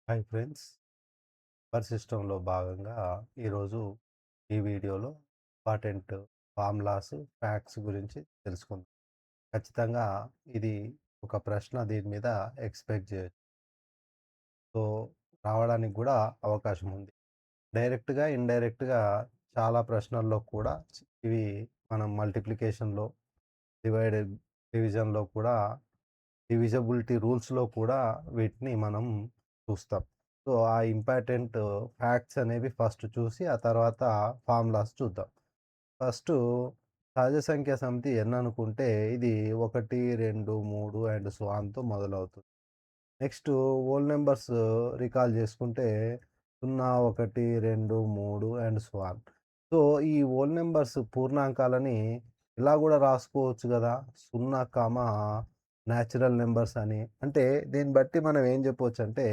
Hi friends. Power సిస్టంలో భాగంగా ఈరోజు ఈ వీడియోలో ఇంపార్టెంట్ ఫార్ములాస్, ఫ్యాక్ట్స్ గురించి తెలుసుకుందాం. ఖచ్చితంగా ఇది ఒక ప్రశ్న దీని మీద ఎక్స్‌పెక్ట్ చేయొచ్చు. సో, రావడానికి గూడా అవకాశం ఉంది. డైరెక్ట్‌గా, ఇండైరెక్ట్‌గా చాలా ప్రశ్నల్లో కూడా ఇవి మనం మల్టిప్లికేషన్‌లో, డివైడెడ్ డివిజన్‌లో కూడా డివిజబిలిటీ రూల్స్‌లో కూడా వీటిని మనం చూస్తాం. సో, ఆ ఇంపార్టెంట్ ఫ్యాక్ట్స్ అనేవి ఫస్ట్ చూసి, ఆ తర్వాత ఫార్ములాస్ చూద్దాం. ఫస్టు సహజ సంఖ్యా సమితి n అనుకుంటే ఇది 1, 2, 3 అండ్ సో ఆన్‌తో మొదలవుతుంది. నెక్స్ట్ హోల్ నంబర్స్ రికాల్ చేసుకుంటే 0, 1, 2, 3 అండ్ సో ఆన్. సో, ఈ హోల్ నంబర్స్ పూర్ణాంకాలని ఇలా గూడా రాసుకోవచ్చు గదా! 0, నేచురల్ నంబర్స్ అని. అంటే దీన్ని బట్టి మనం ఏం జెప్పొచ్చంటే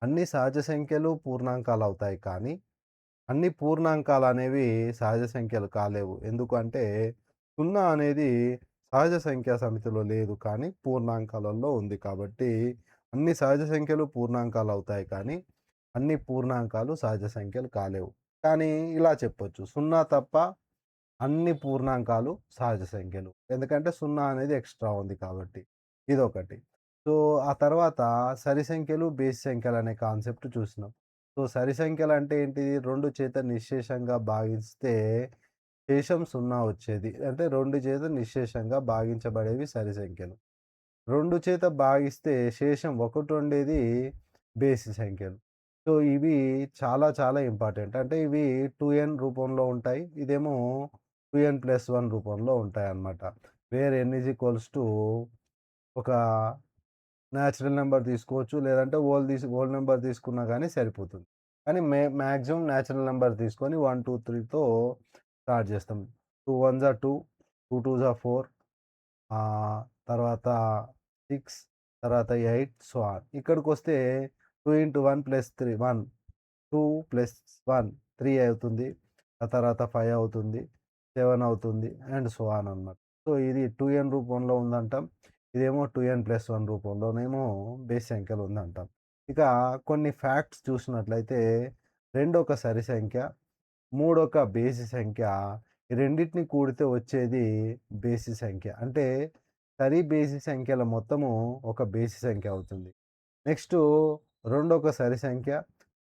అన్ని సహజ సంఖ్యలు పూర్ణాంకాలవుతాయి. కానీ అన్ని పూర్ణాంకాలనేవి సహజ సంఖ్యలు కాలేవు. ఎందుకు అంటే 0 అనేది సహజ సంఖ్యా సమితిలో లేదు. కానీ పూర్ణాంకాలలో ఉంది. కాబట్టి అన్ని సహజ సంఖ్యలు పూర్ణాంకాలవుతాయి. కానీ అన్ని పూర్ణాంకాలు సహజ సంఖ్యలు కాలేవు. కానీ ఇలా చెప్పొచ్చు. 0 తప్ప అన్ని పూర్ణాంకాలు సహజ సంఖ్యలు. ఎందుకంటే 0 అనేది ఎక్స్‌ట్రా ఉంది కాబట్టి. ఇదొకటి. సో, ఆ తర్వాత సరి సంఖ్యలు, బేసి సంఖ్యలనే కాన్సెప్ట్ చూసినాం. సో, సరి సంఖ్యలంటే ఏంటిది? 2 చేత నిశ్శేషంగా భాగిస్తే శేషం 0 వచ్చేది. అంటే 2 చేత నిశ్శేషంగా భాగించబడేవి సరి సంఖ్యలు. 2 చేత భాగిస్తే శేషం 1 ఉండేది బేసి సంఖ్యలు. సో, ఇవి చాలా చాలా ఇంపార్టెంట్. అంటే ఇవి 2n రూపంలో ఉంటాయి. ఇదేమో 2n+1 రూపంలో ఉంటాయన్నమాట. Where n is equals to ఒక నేచురల్ నంబర్ తీసుకోవచ్చు. లేదంటే హోల్ నంబర్ తీసుకున్నా గానీ సరిపోతుంది. కానీ మాక్సిమం నేచురల్ నంబర్ తీసుకొని 1, 2, 3తో స్టార్ట్ చేస్తాం. 2 వన్స్ ఆర్ 2, 2 టూస్ ఆర్ 4, తర్వాత 6, తర్వాత 8 సో ఆన్. ఇక్కడికొస్తే 2 ఇంటూ 1 ప్లస్ 3 1, 2 ప్లస్ 1 3 అవుతుంది. ఆ తర్వాత 5 అవుతుంది. 7 అవుతుంది. అండ్ సో ఆన్ అన్నమాట. సో, ఇది 2n రూపంలో ఉందంటాం. ఇదేమో 2n+1 రూపంలోనేమో బేసి సంఖ్యలో ఉందంటాం. ఇక కొన్ని ఫ్యాక్ట్స్ చూసినట్లయితే 2 ఒక సరి సంఖ్య, 3 ఒక బేసి సంఖ్య. ఈ రెండిటిని కూడితే వచ్చేది బేసి సంఖ్య. అంటే సరి, బేసి సంఖ్యల మొత్తము ఒక బేసి సంఖ్య అవుతుంది. నెక్స్టు 2 ఒక సరి సంఖ్య,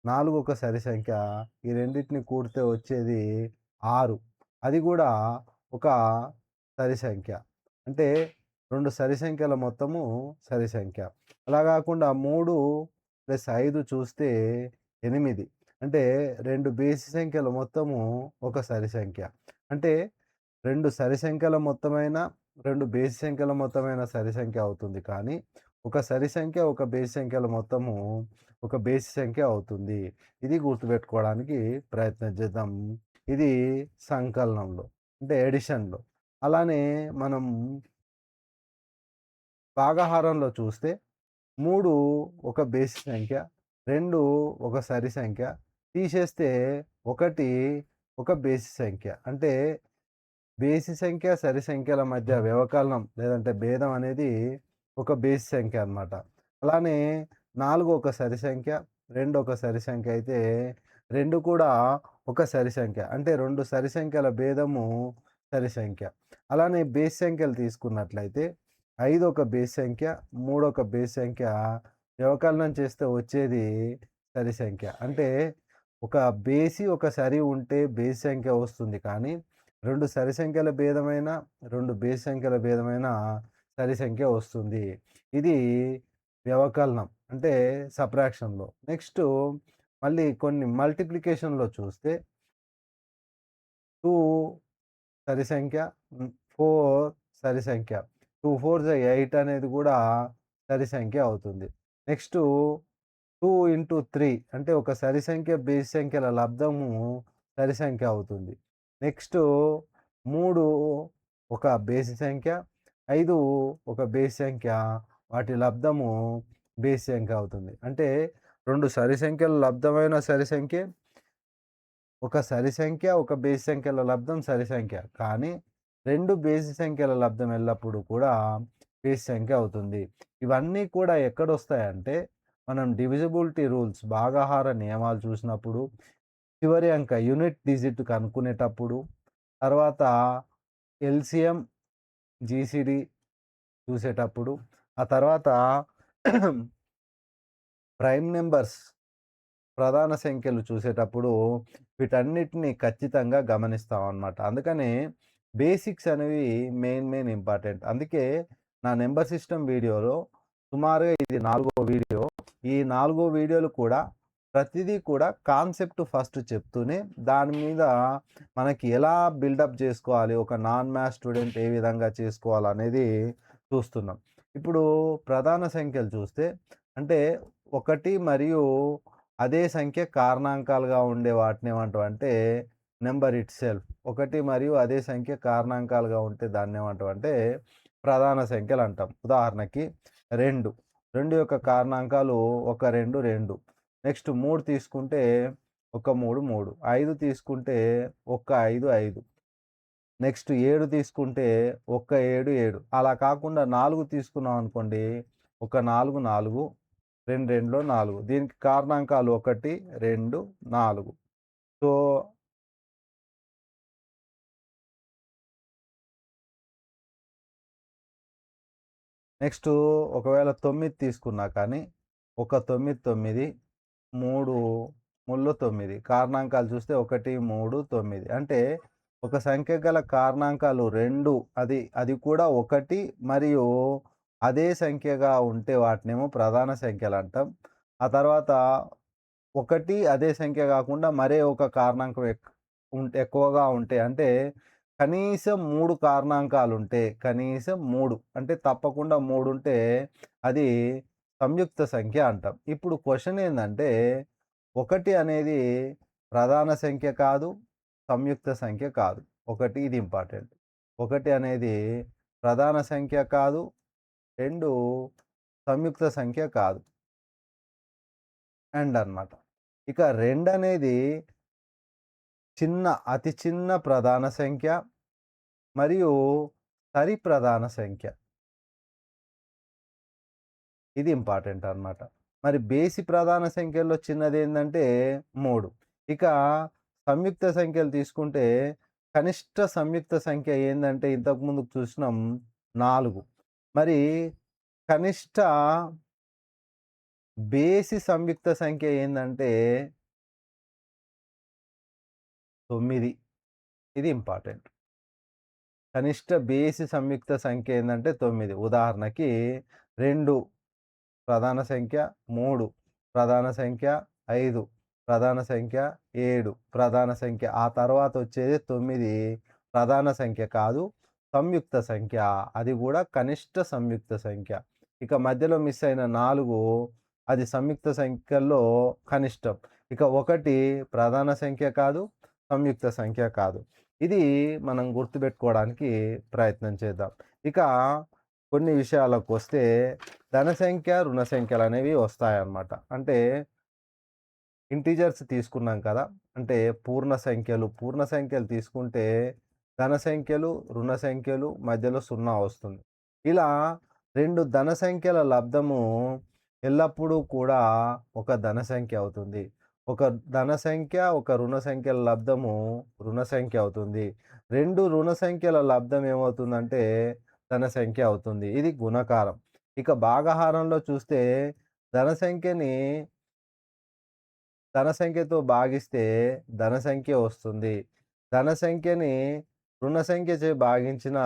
4 ఒక సరి సంఖ్య. ఈ రెండిటిని కూడితే వచ్చేది 6. అది గూడా ఒక సరి సంఖ్య. అంటే 2 సరి సంఖ్యల మొత్తము సరి సంఖ్య. అలా గాకుండా 3 ప్లస్ 5 చూస్తే 8. అంటే 2 బేసి సంఖ్యల మొత్తము ఒక సరి సంఖ్య. అంటే 2 సరి సంఖ్యల మొత్తమైన, 2 బేసి సంఖ్యల మొత్తమైన సరి సంఖ్య అవుతుంది. కానీ ఒక సరి సంఖ్య, ఒక బేసి సంఖ్యల మొత్తము ఒక బేసి సంఖ్య అవుతుంది. ఇది గుర్తుపెట్టుకోవడానికి ప్రయత్నం చేద్దాం. ఇది సంకలనంలో అంటే అడిషన్‌లో. అలానే మనం భాగాహారంలో చూస్తే 3 ఒక బేసి సంఖ్య, 2 ఒక సరి సంఖ్య, తీసేస్తే 1 ఒక బేసి సంఖ్య. అంటే బేసి సంఖ్య, సరి సంఖ్యల మధ్య వ్యవకలనం లేదంటే భేదం అనేది ఒక బేసి సంఖ్య అన్నమాట. అలానే 4 ఒక సరి సంఖ్య, 2 ఒక సరి సంఖ్య అయితే 2 కూడా ఒక సరి సంఖ్య. అంటే 2 సరి సంఖ్యల భేదము సరి సంఖ్య. అలానే బేసి సంఖ్యలు తీసుకున్నట్లయితే 5 ఒక బేసి సంఖ్య, 3 ఒక బేసి సంఖ్య వ్యవకలనం చేస్తే వచ్చేది సరి సంఖ్య. అంటే ఒక బేసి, ఒక సరి ఉంటే బేసి సంఖ్య వస్తుంది. కానీ 2 సరి సంఖ్యల భేదమైన, 2 బేసి సంఖ్యల భేదమైన సరి సంఖ్య వస్తుంది. ఇది వ్యవకలనం అంటే సబ్ట్రాక్షన్‌లో. నెక్స్టు మళ్ళీ కొన్ని మల్టిప్లికేషన్‌లో చూస్తే 2 సరి సంఖ్య, 4 సరి సంఖ్య. 2 4 8 అనేది గూడా సరి సంఖ్య అవుతుంది. నెక్స్టు 2 ఇంటూ 3 అంటే ఒక సరి సంఖ్య, బేసి సంఖ్యల లబ్దము సరి సంఖ్య అవుతుంది. నెక్స్టు 3 ఒక బేసి సంఖ్య, 5 ఒక బేసి సంఖ్య. వాటి లబ్దము బేసి సంఖ్య అవుతుంది. అంటే 2 సరి సంఖ్యల లబ్దమైన సరి సంఖ్యే, ఒక సరి సంఖ్య, ఒక బేసి సంఖ్యల లబ్దం సరి సంఖ్య. కానీ 2 బేసి సంఖ్యల లబ్దం ఎల్లప్పుడూ కూడా బేసి సంఖ్య అవుతుంది. ఇవన్నీ కూడా ఎక్కడొస్తాయంటే మనం డివిజిబిలిటీ రూల్స్, భాగాహార నియమాలు చూసినప్పుడు, చివరి అంక యూనిట్ డిజిట్ కనుక్కునేటప్పుడు, తర్వాత ఎల్‌సీఎం, జీసీడీ చూసేటప్పుడు, ఆ తర్వాత ప్రైమ్ నంబర్స్, ప్రధాన సంఖ్యలు చూసేటప్పుడు వీటన్నిటిని ఖచ్చితంగా గమనిస్తామనమాట. అందుకని బేసిక్స్ అనేవి మెయిన్ ఇంపార్టెంట్. అందుకే నా నంబర్ సిస్టమ్ వీడియోలో సుమారుగా ఇది నాలుగో వీడియో. ఈ నాలుగో వీడియోలు కూడా ప్రతిదీ కూడా కాన్సెప్ట్ ఫస్ట్ చెప్తూనే దాని మీద మనకి ఎలా బిల్డప్ చేసుకోవాలి, ఒక నాన్ మ్యాథ్స్ స్టూడెంట్ ఏ విధంగా చేసుకోవాలనేది చూస్తున్నాం. ఇప్పుడు ప్రధాన సంఖ్యలు చూస్తే అంటే 1 మరియు అదే సంఖ్య కారణాంకాలుగా ఉండే వాటిని ఏమంటామంటే నంబర్ ఇట్‌సెల్ఫ్. 1 మరియు అదే సంఖ్య కారణాంకాలుగా ఉంటే దాన్నేమంటామంటే ప్రధాన సంఖ్యలంటాం. ఉదాహరణకి 2. 2 యొక్క కారణాంకాలు 1, 2, 2. నెక్స్ట్ 3 తీసుకుంటే 1, 3, 3. 5 తీసుకుంటే 1, 5, 5. నెక్స్ట్ 7 తీసుకుంటే 1, 7, 7. అలా కాకుండా 4 తీసుకున్నాం అనుకోండి. 1, 4, 4. 2, 2లో 4. దీనికి కారణాంకాలు 1, 2, 4. సో, నెక్స్టు ఒకవేళ 9 తీసుకున్నా కానీ, ఒక 9, 9, 3 ముళ్ళు 9. కారణాంకాలు చూస్తే 1, 3, 9. అంటే ఒక సంఖ్య గల కారణాంకాలు 2 అది కూడా 1 మరియు అదే సంఖ్యగా ఉంటే వాటినేమో ప్రధాన సంఖ్యలంటాం. ఆ తర్వాత 1 అదే సంఖ్య గాకుండా మరే ఒక కారణాంకం ఎక్కువగా ఉంటే అంటే కనీసం 3 కారణాంకాలుంటే, కనీసం 3 అంటే తప్పకుండా 3 ఉంటే అది సంయుక్త సంఖ్య అంటాం. ఇప్పుడు క్వెషన్ ఏందంటే 1 అనేది ప్రధాన సంఖ్య కాదు, సంయుక్త సంఖ్య కాదు. 1 ఇది ఇంపార్టెంట్. 1 అనేది ప్రధాన సంఖ్య కాదు, 2 సంయుక్త సంఖ్య కాదు. అన్నమాట. ఇక 2 అనేది అతి చిన్న ప్రధాన సంఖ్య మరియు సరి ప్రధాన సంఖ్య. ఇది ఇంపార్టెంట్ అన్నమాట. మరి బేసి ప్రధాన సంఖ్యల్లో చిన్నదేందంటే 3. ఇక సంయుక్త సంఖ్యలు తీసుకుంటే కనిష్ట సంయుక్త సంఖ్య ఏందంటే ఇంతకు ముందు చూసినాం 4. మరి కనిష్ట బేసి సంయుక్త సంఖ్య ఏందంటే 9. ఇది ఇంపార్టెంట్. కనిష్ట బేసి సంయుక్త సంఖ్య ఏందంటే 9. ఉదాహరణకి 2 ప్రధాన సంఖ్య, 3 ప్రధాన సంఖ్య, 5 ప్రధాన సంఖ్య, 7 ప్రధాన సంఖ్య. ఆ తర్వాత వచ్చేది 9 ప్రధాన సంఖ్య కాదు, సంయుక్త సంఖ్య. అది గూడా కనిష్ట సంయుక్త సంఖ్య. ఇక మధ్యలో మిస్ అయిన 4 అది సంయుక్త సంఖ్యల్లో కనిష్టం. ఇక 1 ప్రధాన సంఖ్య కాదు, సంయుక్త సంఖ్య కాదు. ఇది మనం గుర్తుపెట్టుకోవడానికి ప్రయత్నం చేద్దాం. ఇక కొన్ని విషయాలకొస్తే ధన సంఖ్య, రుణ సంఖ్యలనేవి వస్తాయన్నమాట. అంటే ఇంటిజర్స్ తీసుకున్నాం కదా! అంటే పూర్ణ సంఖ్యలు తీసుకుంటే ధన సంఖ్యలు, రుణ సంఖ్యలు మధ్యలో 0 వస్తుంది. ఇలా 2 ధన సంఖ్యల లబ్దము ఎల్లప్పుడూ కూడా ఒక ధన సంఖ్య అవుతుంది. ఒక ధన సంఖ్య, ఒక రుణ సంఖ్యల లబ్దము రుణ సంఖ్య అవుతుంది. 2 రుణ సంఖ్యల లబ్దం ఏమవుతుందంటే ధన సంఖ్య అవుతుంది. ఇది గుణకారం. ఇక భాగహారంలో చూస్తే ధన సంఖ్యని ధన సంఖ్యతో భాగిస్తే ధన సంఖ్య వస్తుంది. ధన సంఖ్యని రుణ సంఖ్యచే భాగించినా,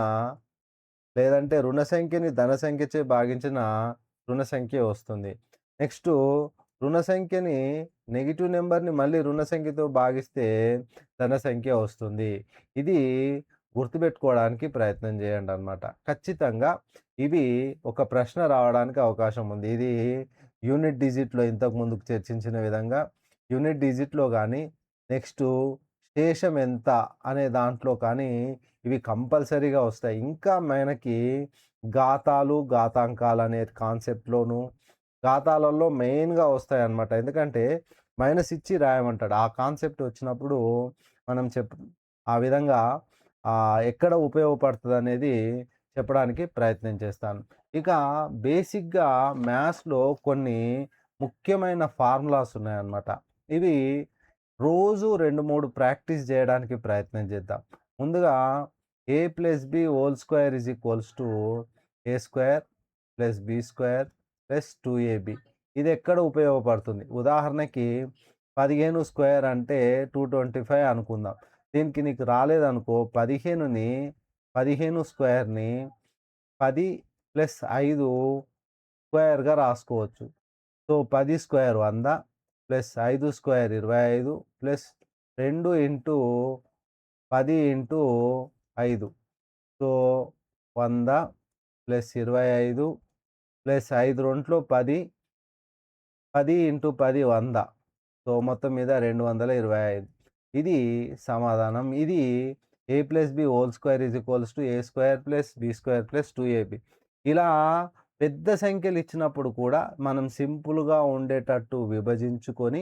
లేదంటే రుణ సంఖ్యని ధన సంఖ్యచే భాగించినా రుణ సంఖ్య వస్తుంది. నెక్స్టు రుణ సంఖ్యని నెగెటివ్ నంబర్‌ని మళ్ళీ రుణ సంఖ్యతో భాగిస్తే ధన సంఖ్య వస్తుంది. ఇది గుర్తుపెట్టుకోవడానికి ప్రయత్నం చేయండనమాట. ఖచ్చితంగా ఇవి ఒక ప్రశ్న రావడానికి అవకాశం ఉంది. ఇది యూనిట్ డిజిట్‌లో ఇంతకు ముందుకు చర్చించిన విధంగా యూనిట్ డిజిట్‌లో గానీ, నెక్స్టు శేషం ఎంత అనే దాంట్లో కానీ ఇవి కంపల్సరీగా వస్తాయి. ఇంకా మనకి ఘాతాలు, ఘాతాంకాలనే కాన్సెప్ట్‌లోను ఘాతాలలో మెయిన్‌గా వస్తాయన్నమాట. ఎందుకంటే మైనస్ ఇచ్చి రాయమంటాడు. ఆ కాన్సెప్ట్ వచ్చినప్పుడు మనం ఆ విధంగా ఎక్కడ ఉపయోగపడుతదనేది చెప్పడానికి ప్రయత్నం చేస్తాను. ఇక బేసిక్‌గా మ్యాథ్స్‌లో కొన్ని ముఖ్యమైన ఫార్ములాస్ ఉన్నాయన్నమాట. ఇవి రోజు 2, 3 ప్రాక్టీస్ జేయడానికి ప్రయత్నం చేద్దాం. ముందుగా a + b whole square is equals to a square plus b square plus 2ab. ఇది ఎక్కడ ఉపయోగపడుతుంది? ఉదాహరణకి 15 స్క్వేర్ అంటే 225 అనుకుందాం. దీనికి నీకు రాలేదనుకో 15 స్క్వేర్‌ని 10 ప్లస్ 5 స్క్వేర్‌గా రాసుకోవచ్చు. So, 10 square 100 plus 5 square 25 plus 2 into 10 into 5. So, 100 plus 25 plus 5 రెంట్లో 10, 10 into 10 100. So, మొత్తం మీద 225. ఇది సమాధానం. ఇది a + b whole square is equals to a square plus b square plus 2ab. ఇలా పెద్ద సంఖ్యలు ఇచ్చినప్పుడు కూడా మనం సింపుల్‌గా ఉండేటట్టు విభజించుకొని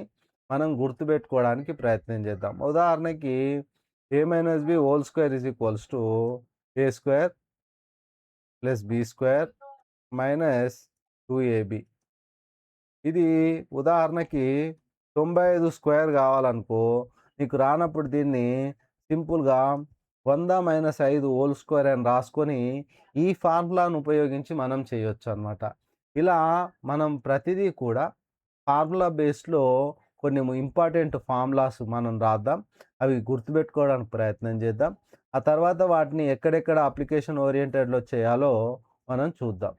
మనం గుర్తుపెట్టుకోవడానికి ప్రయత్నం చేద్దాం. ఉదాహరణకి a - b whole square is equals to a square plus b square minus 2ab. ఇది ఉదాహరణకి 95 స్క్వేర్ కావాలనుకో, నీకు రానప్పుడు దీన్ని సింపుల్‌గా 100 - 5 హోల్ స్క్వేర్ అని రాసుకొని ఈ ఫార్ములాను ఉపయోగించి మనం చేయొచ్చనమాట. ఇలా మనం ప్రతిదీ కూడా ఫార్ములా బేస్డ్‌లో కొన్ని ఇంపార్టెంట్ ఫార్ములాస్ మనం రాద్దాం. అవి గుర్తుపెట్టుకోవడానికి ప్రయత్నం చేద్దాం. ఆ తర్వాత వాటిని ఎక్కడెక్కడ అప్లికేషన్ ఓరియెంటెడ్‌లో చేయాలో మనం చూద్దాం.